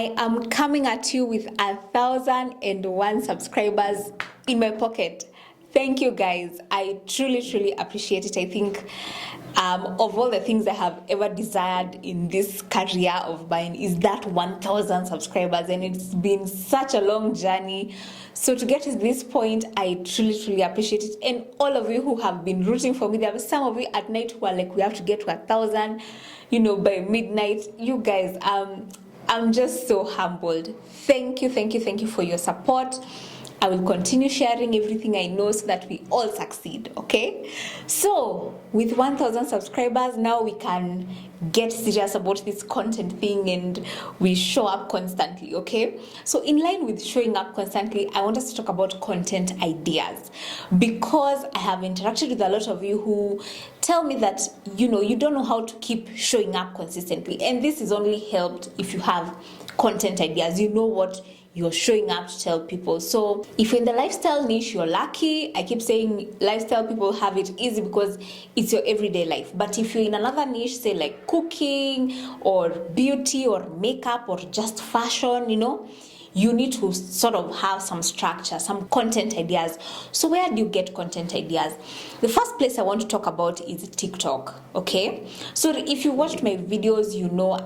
I am coming at you with 1,001 subscribers in my pocket. Thank you guys. I truly appreciate it. I think of all the things I have ever desired in this career of mine is that 1,000 subscribers, and it's been such a long journey. So to get to this point, I truly appreciate it. And all of you who have been rooting for me, there are some of you at night who are like, we have to get to 1,000, by midnight. You guys, I'm just so humbled. Thank you for your support. I will continue sharing everything I know so that we all succeed, okay? So, with 1,000 subscribers, now we can get serious about this content thing and we show up constantly, okay? So, in line with showing up constantly, I want us to talk about content ideas because I have interacted with a lot of you who tell me that, you don't know how to keep showing up consistently. And this is only helped if you have content ideas. You know what you're showing up to tell people. So if you're in the lifestyle niche, you're lucky. I keep saying lifestyle people have it easy because it's your everyday life. But if you're in another niche, say like cooking or beauty or makeup or just fashion, you need to sort of have some structure, some content ideas. So where do you get content ideas? The first place I want to talk about is TikTok, okay? So if you watched my videos,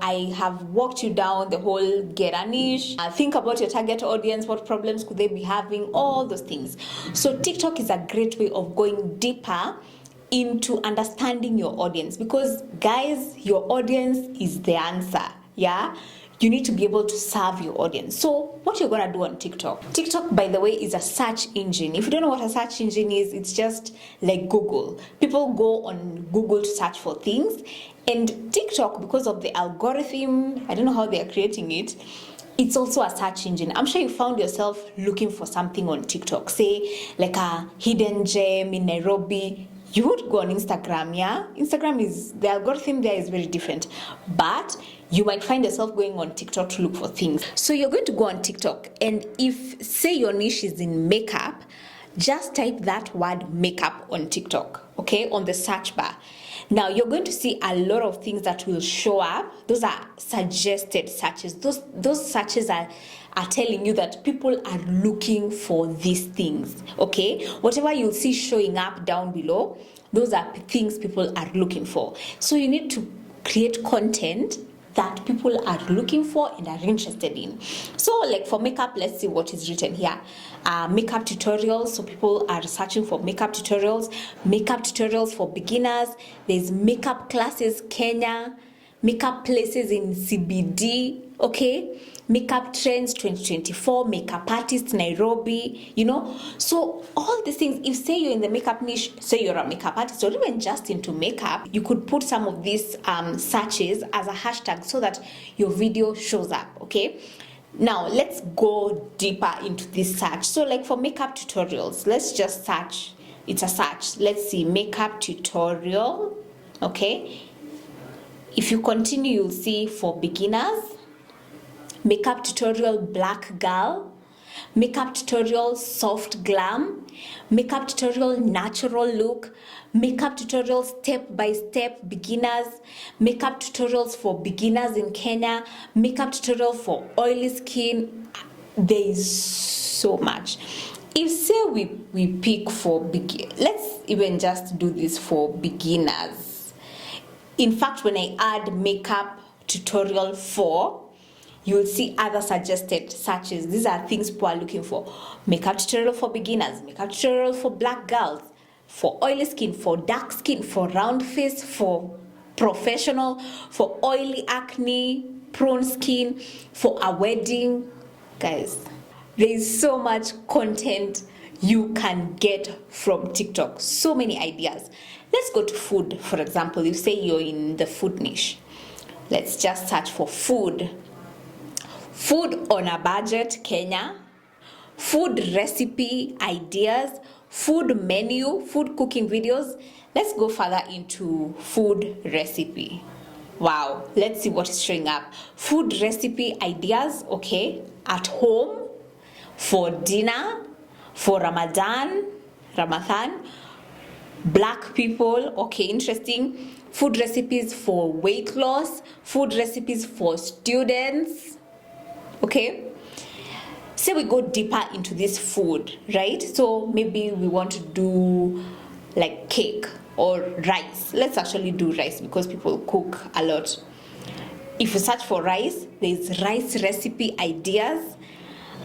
I have walked you down the whole get a niche, think about your target audience, what problems could they be having, all those things. So TikTok is a great way of going deeper into understanding your audience because, guys, your audience is the answer, yeah? You need to be able to serve your audience. So what you're going to do on TikTok, by the way, is a search engine. If you don't know what a search engine is, it's just like Google. People go on Google to search for things. And TikTok, because of the algorithm, I don't know how they are creating it, it's also a search engine. I'm sure you found yourself looking for something on TikTok, say like a hidden gem in Nairobi. You would go on Instagram, yeah? The algorithm there is very different. But you might find yourself going on TikTok to look for things. So you're going to go on TikTok, and if, say, your niche is in makeup, just type that word makeup on TikTok, okay, on the search bar. Now you're going to see a lot of things that will show up. Those are suggested searches. Those searches are telling you that people are looking for these things, okay? Whatever you'll see showing up down below, those are things people are looking for. So you need to create content that people are looking for and are interested in. So like for makeup, let's see what is written here. Makeup tutorials, so people are searching for makeup tutorials for beginners. There's makeup classes Kenya, makeup places in CBD, okay? Makeup trends 2024, makeup artists Nairobi, So all these things, if say you're in the makeup niche, say you're a makeup artist or even just into makeup, you could put some of these searches as a hashtag so that your video shows up, okay? Now let's go deeper into this search. So like for makeup tutorials, let's just search. It's a search. Let's see makeup tutorial, okay? If you continue, you'll see for beginners, makeup tutorial black girl, makeup tutorial soft glam, makeup tutorial natural look, makeup tutorial step-by-step beginners, makeup tutorials for beginners in Kenya, makeup tutorial for oily skin. There is so much. If say we pick for let's even just do this for beginners. In fact, when I add makeup tutorial 4, you'll see other suggested searches. These are things people are looking for. Makeup tutorial for beginners, makeup tutorial for black girls, for oily skin, for dark skin, for round face, for professional, for oily acne, prone skin, for a wedding. Guys, there is so much content you can get from TikTok. So many ideas. Let's go to food, for example. You say you're in the food niche. Let's just search for food. Food on a budget, Kenya. Food recipe ideas, food menu, food cooking videos. Let's go further into food recipe. Wow, let's see what is showing up. Food recipe ideas, okay, at home, for dinner, for Ramadan, black people, okay, interesting. Food recipes for weight loss, food recipes for students. okay? Say we go deeper into this food, right? So maybe we want to do like cake or rice. Let's actually do rice because people cook a lot. If you search for rice, there's rice recipe ideas,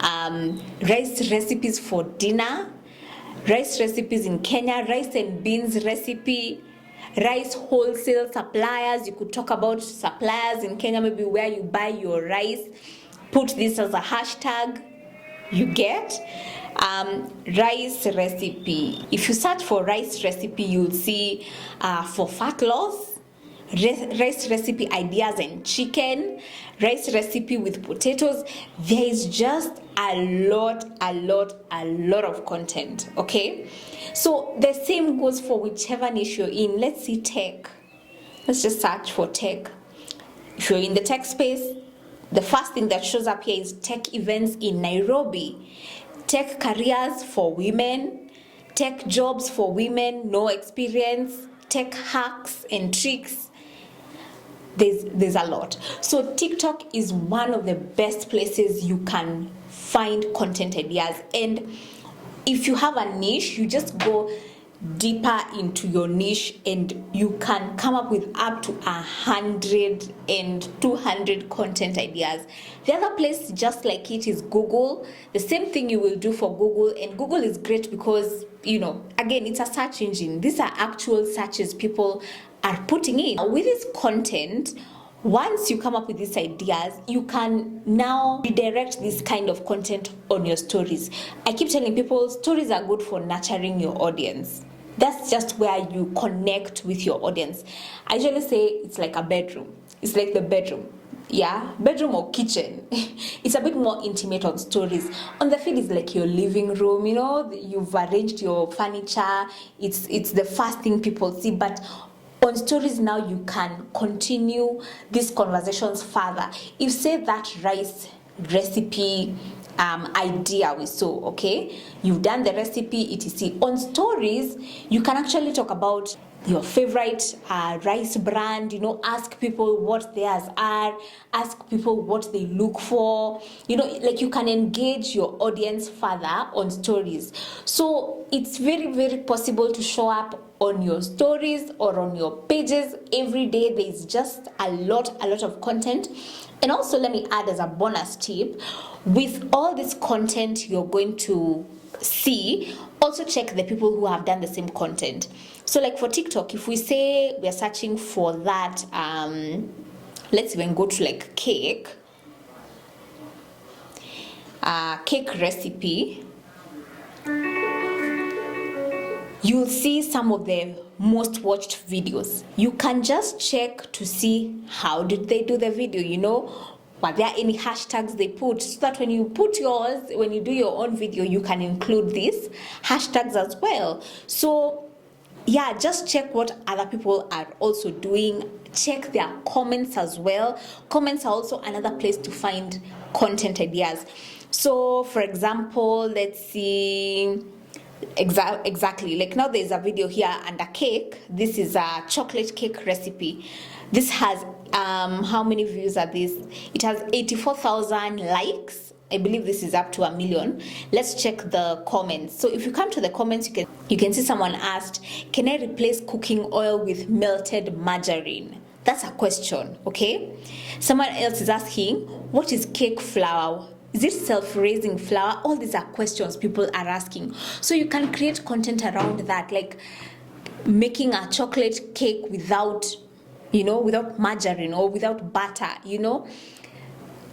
rice recipes for dinner, rice recipes in Kenya, rice and beans recipe, rice wholesale suppliers. You could talk about suppliers in Kenya, maybe where you buy your rice. Put this as a hashtag. You get rice recipe. If you search for rice recipe, you'll see for fat loss, rice recipe ideas and chicken, rice recipe with potatoes. There is just a lot of content, okay? So the same goes for whichever niche you're in. Let's see tech. Let's just search for tech. If you're in the tech space, the first thing that shows up here is tech events in Nairobi, tech careers for women, tech jobs for women, no experience, tech hacks and tricks. There's a lot. So TikTok is one of the best places you can find content ideas. And if you have a niche, you just go deeper into your niche and you can come up with up to 100 and 200 content ideas. The other place just like it is Google. The same thing you will do for Google, and Google is great because, you know, again, it's a search engine. These are actual searches people are putting in. With this content, once you come up with these ideas, you can now redirect this kind of content on your stories. I keep telling people stories are good for nurturing your audience. That's just where you connect with your audience. I usually say it's like a bedroom. It's like the bedroom. Yeah, bedroom or kitchen. It's a bit more intimate on stories. On the feed is like your living room, you know, you've arranged your furniture. It's the first thing people see, but on stories now you can continue these conversations further. If say that rice recipe idea we saw, okay, you've done the recipe, etc. On stories you can actually talk about your favorite rice brand, you know, ask people what theirs are, ask people what they look for, you know, like you can engage your audience further on stories. So it's very possible to show up on your stories or on your pages every day. There's just a lot of content. And also, let me add as a bonus tip, with all this content you're going to see, also check the people who have done the same content. So like for TikTok, if we say we're searching for that, let's even go to like cake recipe, you'll see some of the most watched videos. You can just check to see how did they do the video, you know, were there any hashtags they put, so that when you put yours, when you do your own video, you can include these hashtags as well. So yeah, just check what other people are also doing. Check their comments as well. Comments are also another place to find content ideas. So for example, let's see, exactly, like now there's a video here under cake. This is a chocolate cake recipe. This has how many views are this? It has 84,000 likes. I believe this is up to 1 million. Let's check the comments. So if you come to the comments, you can see someone asked, can I replace cooking oil with melted margarine? That's a question, okay? Someone else is asking, what is cake flour? Is it self-raising flour? All these are questions people are asking. So you can create content around that, like making a chocolate cake without, you know, without margarine or without butter, you know.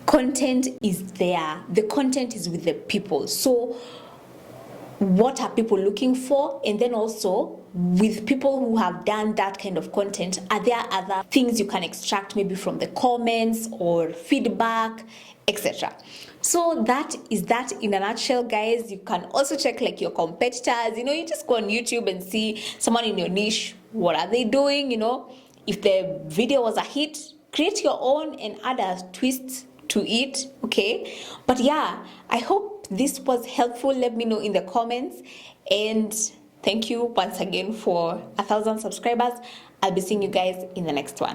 Content is there. The content is with the people. So what are people looking for? And then also with people who have done that kind of content, are there other things you can extract maybe from the comments or feedback, etc. So that is that in a nutshell, guys. You can also check like your competitors, you know, you just go on YouTube and see someone in your niche, what are they doing, you know. If the video was a hit, create your own and add a twist to it, okay? But yeah, I hope this was helpful. Let me know in the comments, and thank you once again for 1,000 subscribers. I'll be seeing you guys in the next one.